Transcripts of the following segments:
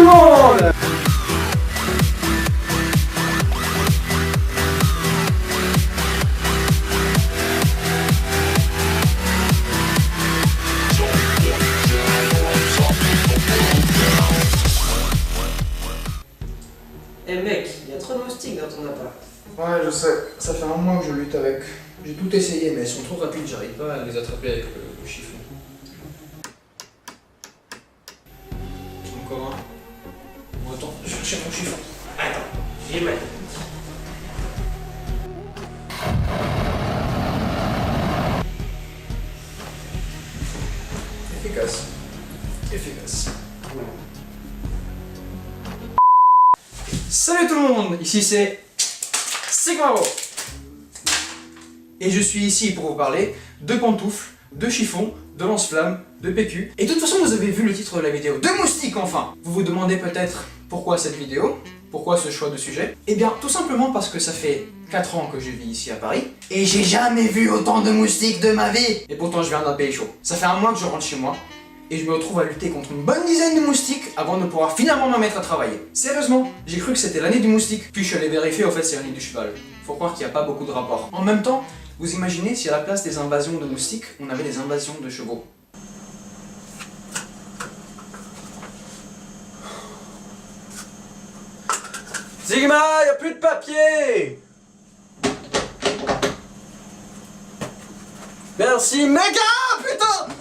monde! Eh mec, il y a trop de moustiques dans ton appart. Ouais, je sais, ça fait un mois que je lutte avec. J'ai tout essayé, mais elles sont trop rapides, j'arrive pas à les attraper avec le chiffon. Encore un. Bon, attends, je vais chercher mon chiffon. Attends, j'y mets. Efficace. Efficace. Salut tout le monde, ici c'est Sigmaro. Et je suis ici pour vous parler de pantoufles, de chiffons, de lance-flammes, de PQ. Et de toute façon vous avez vu le titre de la vidéo, de moustiques enfin. Vous vous demandez peut-être pourquoi cette vidéo, pourquoi ce choix de sujet. Eh bien tout simplement parce que ça fait 4 ans que je vis ici à Paris et j'ai jamais vu autant de moustiques de ma vie. Et pourtant je viens d'un pays chaud. Ça fait un mois que je rentre chez moi et je me retrouve à lutter contre une bonne dizaine de moustiques avant de pouvoir finalement me mettre à travailler. Sérieusement, j'ai cru que c'était l'année du moustique, puis je suis allé vérifier, en fait c'est l'année du cheval. Faut croire qu'il n'y a pas beaucoup de rapports. En même temps, vous imaginez si à la place des invasions de moustiques, on avait des invasions de chevaux. Sigma, y a plus de papier! Merci, méga, putain!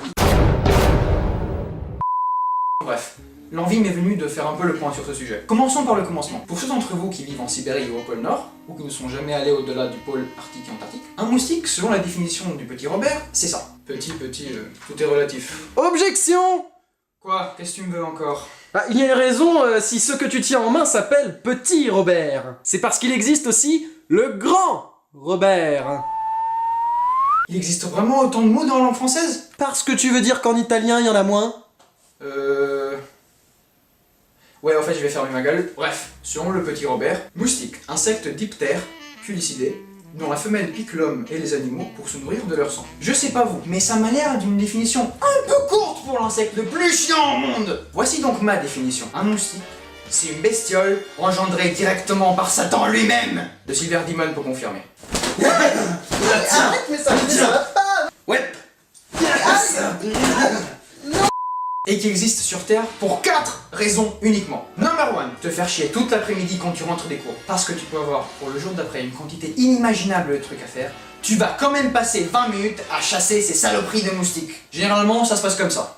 Bref, l'envie m'est venue de faire un peu le point sur ce sujet. Commençons par le commencement. Pour ceux d'entre vous qui vivent en Sibérie ou au pôle Nord, ou qui ne sont jamais allés au-delà du pôle arctique et antarctique, un moustique, selon la définition du petit Robert, c'est ça. Petit, tout est relatif. Objection! Quoi? Qu'est-ce que tu me veux encore? Ah, il y a une raison si ce que tu tiens en main s'appelle Petit Robert. C'est parce qu'il existe aussi le Grand Robert. Il existe vraiment autant de mots dans la langue française? Parce que tu veux dire qu'en italien, il y en a moins? Ouais, en fait, je vais fermer ma gueule. Bref, selon le petit Robert, moustique, insecte diptère, culicidé, dont la femelle pique l'homme et les animaux pour se nourrir de leur sang. Je sais pas vous, mais ça m'a l'air d'une définition un peu courte pour l'insecte le plus chiant au monde. Voici donc ma définition. Un moustique, c'est une bestiole engendrée directement par Satan lui-même. De Silver Demon pour confirmer. Arrête, mais ça va pas! Ouais. Et qui existe sur Terre pour 4 raisons uniquement. Number 1, te faire chier toute l'après-midi quand tu rentres des cours, parce que tu peux avoir pour le jour d'après une quantité inimaginable de trucs à faire, tu vas quand même passer 20 minutes à chasser ces saloperies de moustiques. Généralement, ça se passe comme ça.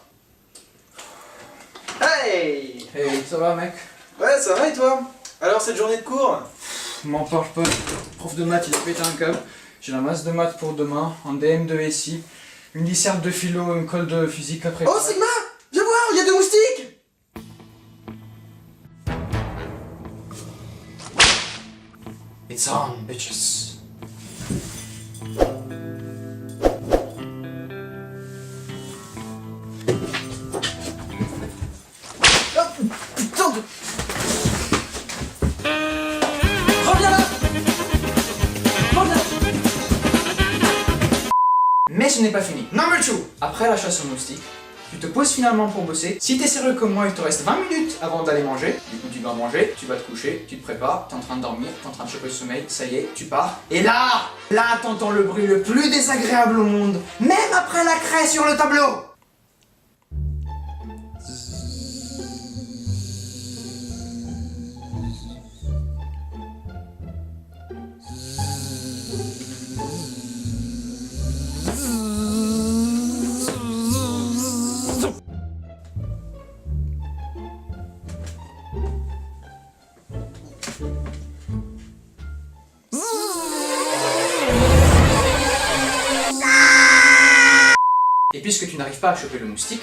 Hey! Hey, ça va mec? Ouais, ça va et toi? Alors, cette journée de cours? M'en parle pas. Le prof de maths, il a pété un câble. J'ai la masse de maths pour demain, un DM de SI, une disserte de philo, une colle de physique après. Oh, Sigma! Viens voir, il y a deux moustiques! It's on, bitches. Oh, putain de... Reviens là! Reviens! Mais ce n'est pas fini. Number 2, après la chasse aux moustiques, tu te poses finalement pour bosser. Si t'es sérieux comme moi, il te reste 20 minutes avant d'aller manger. Du coup, tu vas manger, tu vas te coucher, tu te prépares, t'es en train de dormir, t'es en train de choper le sommeil, ça y est, tu pars. Et là t'entends le bruit le plus désagréable au monde, même après la craie sur le tableau. Et puisque tu n'arrives pas à choper le moustique,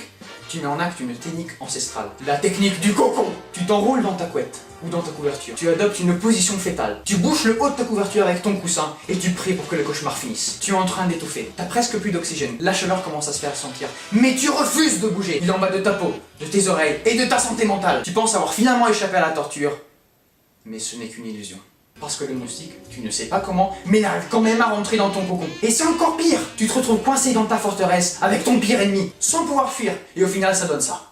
tu mets en acte une technique ancestrale. La technique du cocon. Tu t'enroules dans ta couette ou dans ta couverture. Tu adoptes une position fétale. Tu bouches le haut de ta couverture avec ton coussin et tu pries pour que le cauchemar finisse. Tu es en train d'étouffer. T'as presque plus d'oxygène. La chaleur commence à se faire sentir. Mais tu refuses de bouger. Il en va de ta peau, de tes oreilles et de ta santé mentale. Tu penses avoir finalement échappé à la torture. Mais ce n'est qu'une illusion. Parce que le moustique, tu ne sais pas comment, mais il arrive quand même à rentrer dans ton cocon. Et c'est encore pire, tu te retrouves coincé dans ta forteresse avec ton pire ennemi, sans pouvoir fuir, et au final ça donne ça.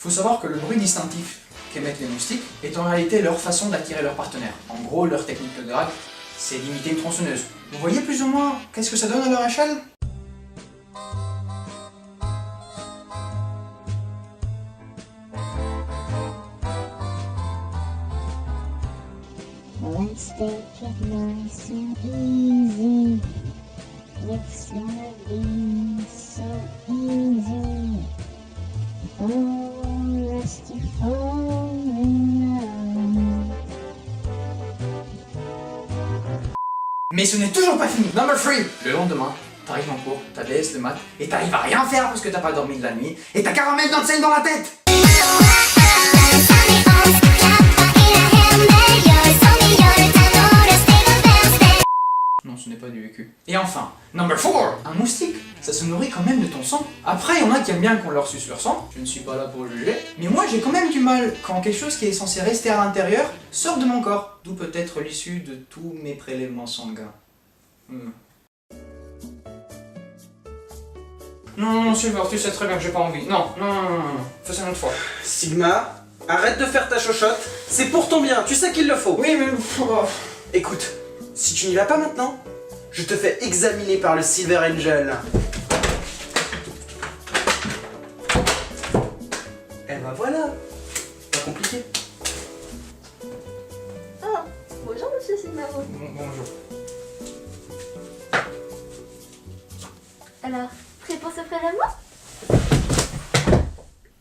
Faut savoir que le bruit distinctif qu'émettent les moustiques est en réalité leur façon d'attirer leur partenaire. En gros, leur technique de drague, c'est d'imiter une tronçonneuse. Vous voyez plus ou moins qu'est-ce que ça donne à leur échelle? Let's take it nice and easy. It's gonna be so easy. Oh, let's just fall in love. Mais ce n'est toujours pas fini. Number 3. Le lendemain, t'arrives en cours, t'as DS de maths, et t'arrives à rien faire parce que t'as pas dormi de la nuit, et t'as caramel d'enseigne dans la tête. Non, ce n'est pas du vécu. Et enfin, number 4. Un moustique, ça se nourrit quand même de ton sang. Après, il y en a qui aiment bien qu'on leur suce leur sang. Je ne suis pas là pour juger. Mais moi, j'ai quand même du mal quand quelque chose qui est censé rester à l'intérieur sort de mon corps. D'où peut-être l'issue de tous mes prélèvements sanguins. Non, Silver, tu sais très bien que j'ai pas envie. Non, fais ça une autre fois. Sigma, arrête de faire ta chochotte, c'est pour ton bien, tu sais qu'il le faut. Oui, mais... Écoute, si tu n'y vas pas maintenant, je te fais examiner par le Silver Angel. Eh ben voilà, pas compliqué. Ah, bonjour monsieur Sigmaro. Bonjour. Alors, prêt pour ce prélèvement?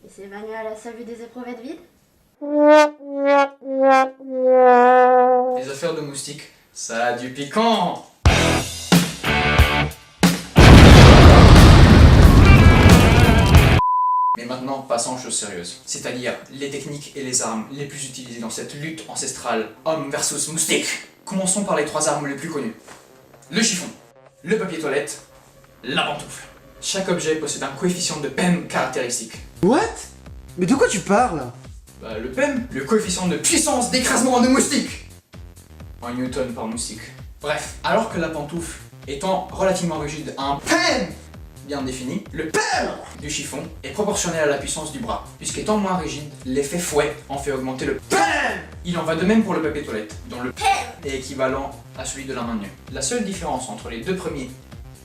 Et c'est Manuel à la salle des éprouvettes vides? Les affaires de moustiques, ça a du piquant. Mais maintenant, passons aux choses sérieuses. C'est-à-dire les techniques et les armes les plus utilisées dans cette lutte ancestrale homme versus moustique. Commençons par les 3 armes les plus connues. Le chiffon, le papier toilette, la pantoufle. Chaque objet possède un coefficient de PEM caractéristique. What? Mais de quoi tu parles? Bah, le PEM, le coefficient de puissance d'écrasement de moustique. En newton par moustique. Bref, alors que la pantoufle étant relativement rigide à un PEM bien défini, le PEM du chiffon est proportionnel à la puissance du bras. Puisqu'étant moins rigide, l'effet fouet en fait augmenter le PEM. Il en va de même pour le papier toilette, dont le PEM est équivalent à celui de la main nue. La seule différence entre les deux premiers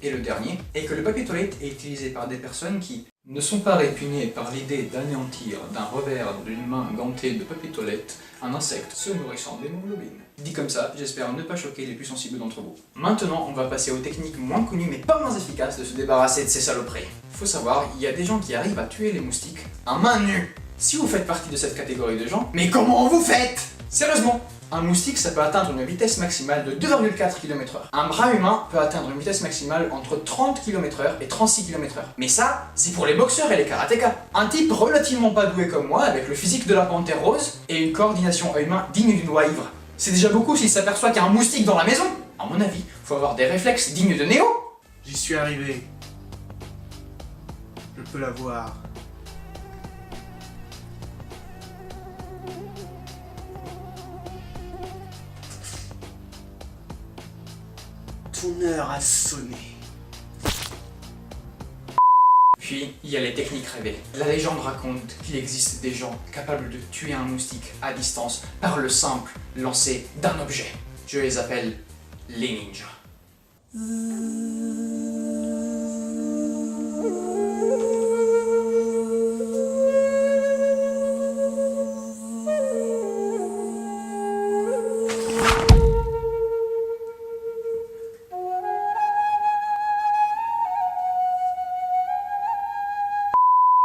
et le dernier est que le papier toilette est utilisé par des personnes qui ne sont pas répugnées par l'idée d'anéantir d'un revers d'une main gantée de papier toilette un insecte se nourrissant d'hémoglobine. Dit comme ça, j'espère ne pas choquer les plus sensibles d'entre vous. Maintenant, on va passer aux techniques moins connues mais pas moins efficaces de se débarrasser de ces saloperies. Faut savoir, il y a des gens qui arrivent à tuer les moustiques à main nue. Si vous faites partie de cette catégorie de gens, mais comment vous faites? Sérieusement, un moustique, ça peut atteindre une vitesse maximale de 2,4 km/h. Un bras humain peut atteindre une vitesse maximale entre 30 km/h et 36 km/h. Mais ça, c'est pour les boxeurs et les karatékas. Un type relativement pas doué comme moi, avec le physique de la panthère rose et une coordination œil-main digne d'une oie ivre. C'est déjà beaucoup s'il s'aperçoit qu'il y a un moustique dans la maison. À mon avis, faut avoir des réflexes dignes de Néo. J'y suis arrivé. Je peux la voir. Ton heure a sonné. Puis, il y a les techniques rêvées. La légende raconte qu'il existe des gens capables de tuer un moustique à distance par le simple lancer d'un objet. Je les appelle les ninjas.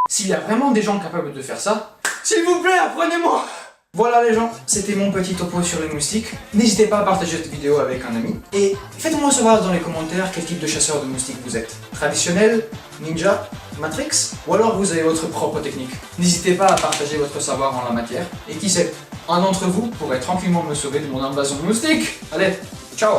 S'il y a vraiment des gens capables de faire ça, s'il vous plaît, apprenez-moi! Voilà les gens, c'était mon petit topo sur les moustiques. N'hésitez pas à partager cette vidéo avec un ami. Et faites-moi savoir dans les commentaires quel type de chasseur de moustiques vous êtes. Traditionnel, ninja, Matrix, ou alors vous avez votre propre technique. N'hésitez pas à partager votre savoir en la matière. Et qui sait, un d'entre vous pourrait tranquillement me sauver de mon invasion de moustiques. Allez, ciao!